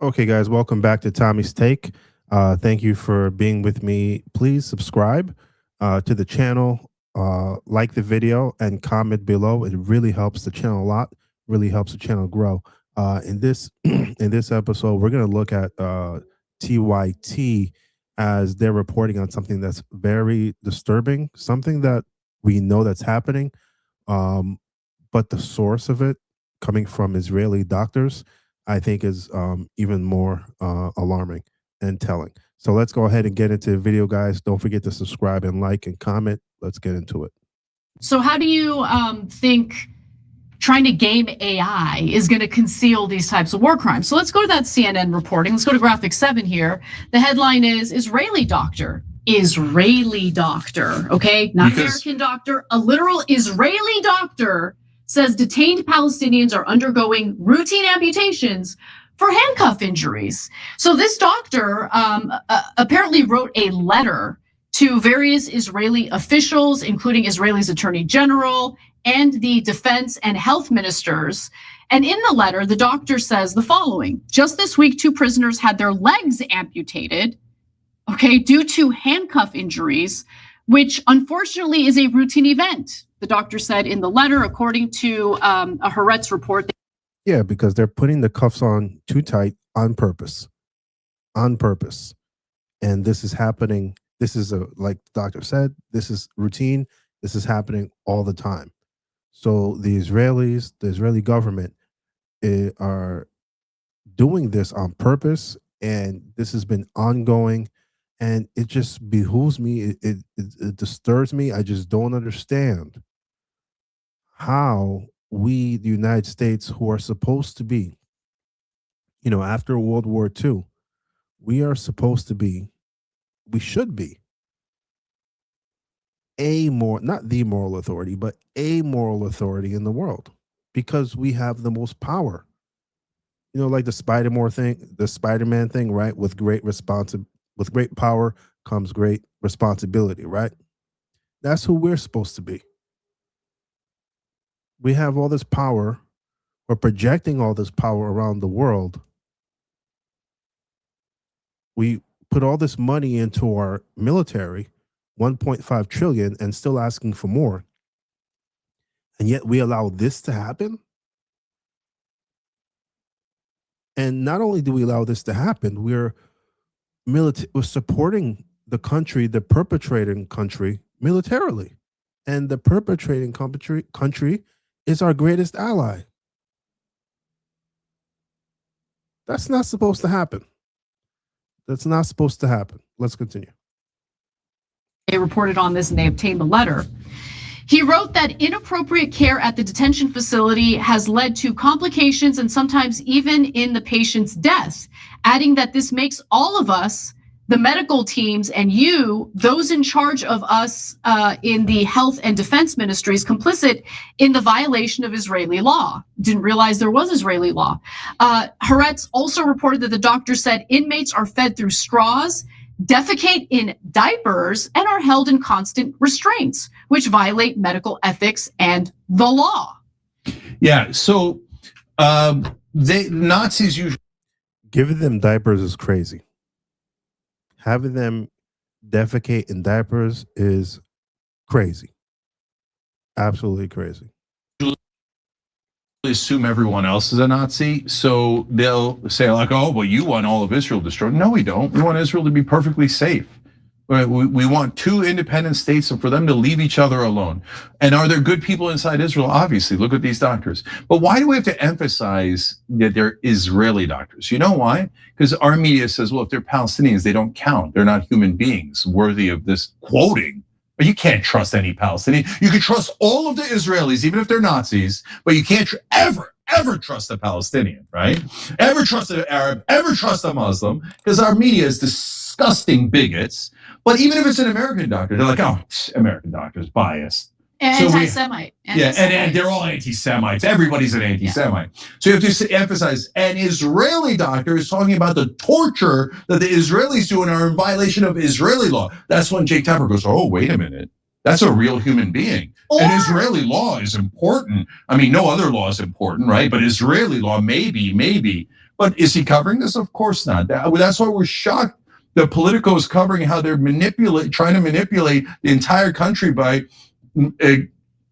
Okay, guys, welcome back to Tommy's Take. Thank you for being with me. Please subscribe to the channel, like the video, and comment below. It really helps the channel a lot. Really helps the channel grow. In this in this episode, we're going to look at TYT as they're reporting on something that's very disturbing, something that we know that's happening, um, but the source of it coming from Israeli doctors, I think, is even more alarming and telling. So let's go ahead and get into the video, guys. Don't forget to subscribe and like and comment. Let's get into it. So how do you think trying to game AI is going to conceal these types of war crimes? So let's go to that CNN reporting. Let's go to graphic 7 here. The headline is Israeli doctor, okay? Not American doctor, a literal Israeli doctor says detained Palestinians are undergoing routine amputations for handcuff injuries. So this doctor apparently wrote a letter to various Israeli officials, including Israel's attorney general and the defense and health ministers. And in the letter, the doctor says the following: just this week, 2 prisoners had their legs amputated, okay, due to handcuff injuries, which unfortunately is a routine event, the doctor said in the letter, according to a Haaretz report. Yeah, because they're putting the cuffs on too tight on purpose. On purpose. And this is happening. This is, like the doctor said, this is routine. This is happening all the time. So the Israelis, the Israeli government are doing this on purpose. And this has been ongoing. And it just behooves me. It disturbs me. I just don't understand how we, the United States, who are supposed to be, after World War II, we are supposed to be, we should be not the moral authority, but a moral authority in the world, because we have the most power. Like the Spider-Man thing, right? With great power comes great responsibility, right? That's who we're supposed to be. We have all this power. We're projecting all this power around the world. We put all this money into our military, 1.5 trillion, and still asking for more. And yet we allow this to happen. And not only do we allow this to happen, we're supporting the country, the perpetrating country, militarily. And the perpetrating country is our greatest ally. That's not supposed to happen. That's not supposed to happen. Let's continue. They reported on this and they obtained the letter. He wrote that inappropriate care at the detention facility has led to complications and sometimes even in the patient's death, adding that this makes all of us, the medical teams, and you, those in charge of us in the health and defense ministries, complicit in the violation of Israeli law. Didn't realize there was Israeli law. Haaretz also reported that the doctor said inmates are fed through straws, defecate in diapers, and are held in constant restraints, which violate medical ethics and the law. Yeah, so Nazis usually... Giving them diapers is crazy. Having them defecate in diapers is crazy. Absolutely crazy. Assume everyone else is a Nazi, so they'll say like, oh, well, you want all of Israel destroyed. No, we don't. We want Israel to be perfectly safe. We want 2 independent states and for them to leave each other alone. And are there good people inside Israel? Obviously, look at these doctors. But why do we have to emphasize that they're Israeli doctors? You know why? Because our media says, well, if they're Palestinians, they don't count. They're not human beings worthy of this quoting. But you can't trust any Palestinian. You can trust all of the Israelis, even if they're Nazis, but you can't ever trust a Palestinian, right? Ever trust an Arab, ever trust a Muslim, because our media is disgusting bigots. But even if it's an American doctor, they're like, oh, American doctor's biased. Anti-Semite. Yeah, and they're all anti-Semites. Everybody's an anti-Semite. Yeah. So you have to emphasize, an Israeli doctor is talking about the torture that the Israelis do and are in violation of Israeli law. That's when Jake Tapper goes, oh, wait a minute. That's a real human being. And Israeli law is important. I mean, no other law is important, right? But Israeli law, maybe. But is he covering this? Of course not. That's why we're shocked that Politico is covering how they're trying to manipulate the entire country by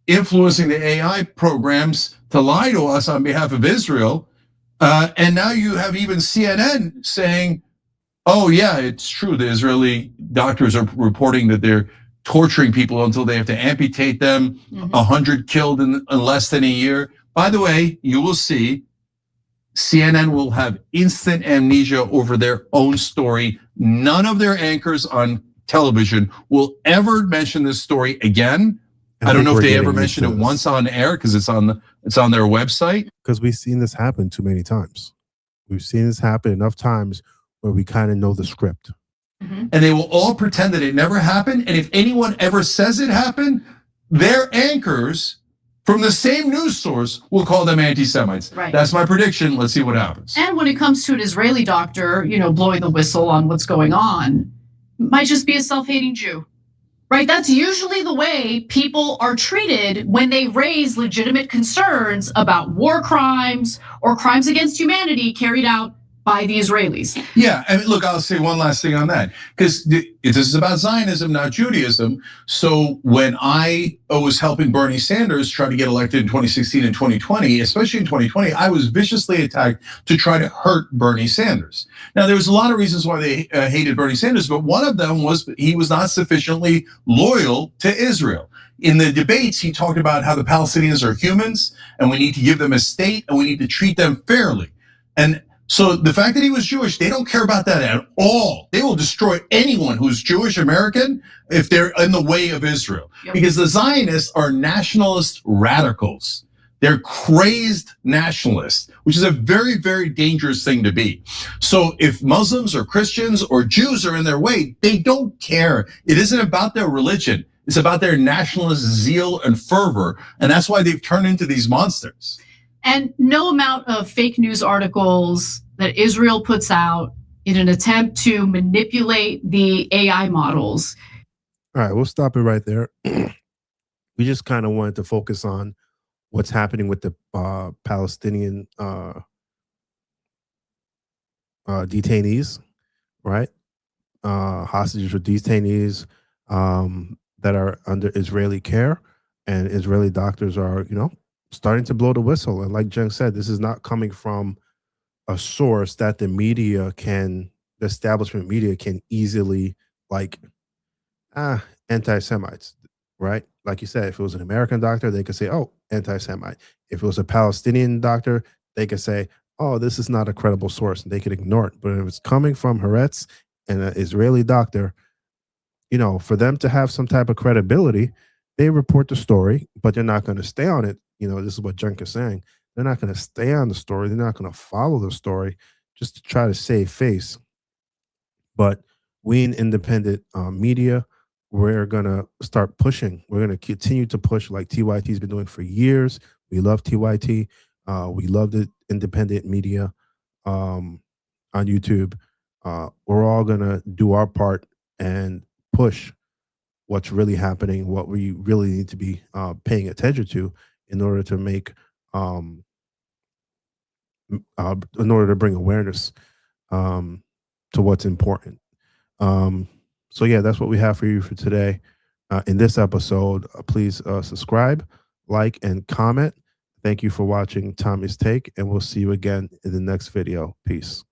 influencing the AI programs to lie to us on behalf of Israel. And now you have even CNN saying, oh yeah, it's true. The Israeli doctors are reporting that they're torturing people until they have to amputate them, 100 killed in less than a year. By the way, you will see CNN will have instant amnesia over their own story. None of their anchors on television will ever mention this story again. I don't know if they ever mentioned it once on air because it's on their website. Because we've seen this happen too many times. We've seen this happen enough times where we kind of know the script. And they will all pretend that it never happened. And if anyone ever says it happened, their anchors from the same news source will call them anti-Semites. Right. That's my prediction. Let's see what happens. And when it comes to an Israeli doctor, blowing the whistle on what's going on, might just be a self-hating Jew. Right? That's usually the way people are treated when they raise legitimate concerns about war crimes or crimes against humanity carried out by the Israelis. Yeah, and look, I'll say one last thing on that, because this is about Zionism, not Judaism. So when I was helping Bernie Sanders try to get elected in 2016 and 2020, especially in 2020, I was viciously attacked to try to hurt Bernie Sanders. Now, there was a lot of reasons why they hated Bernie Sanders, but one of them was he was not sufficiently loyal to Israel. In the debates, he talked about how the Palestinians are humans and we need to give them a state and we need to treat them fairly. And so the fact that he was Jewish, they don't care about that at all. They will destroy anyone who's Jewish American if they're in the way of Israel. Yep. Because the Zionists are nationalist radicals. They're crazed nationalists, which is a very, very dangerous thing to be. So if Muslims or Christians or Jews are in their way, they don't care. It isn't about their religion. It's about their nationalist zeal and fervor. And that's why they've turned into these monsters. And no amount of fake news articles that Israel puts out in an attempt to manipulate the AI models. All right, we'll stop it right there. We just kind of wanted to focus on what's happening with the Palestinian detainees, right? Hostages or detainees that are under Israeli care, and Israeli doctors are, starting to blow the whistle. And like Jen said, this is not coming from a source that the establishment media can easily anti-Semites, right? Like you said, if it was an American doctor, they could say, oh, anti-Semite. If it was a Palestinian doctor, they could say, oh, this is not a credible source, and they could ignore it. But if it's coming from Haaretz and an Israeli doctor, for them to have some type of credibility, they report the story, but they're not going to stay on it. This is what Junk is saying. They're not going to stay on the story. They're not going to follow the story just to try to save face. But we in independent media, we're going to start pushing. We're going to continue to push like TYT's been doing for years. We love TYT. We love the independent media on YouTube. We're all going to do our part and push what's really happening, what we really need to be paying attention to in order to make, in order to bring awareness to what's important. So yeah, that's what we have for you for today. In this episode, please subscribe, like, and comment. Thank you for watching Tommy's Take, and we'll see you again in the next video. Peace.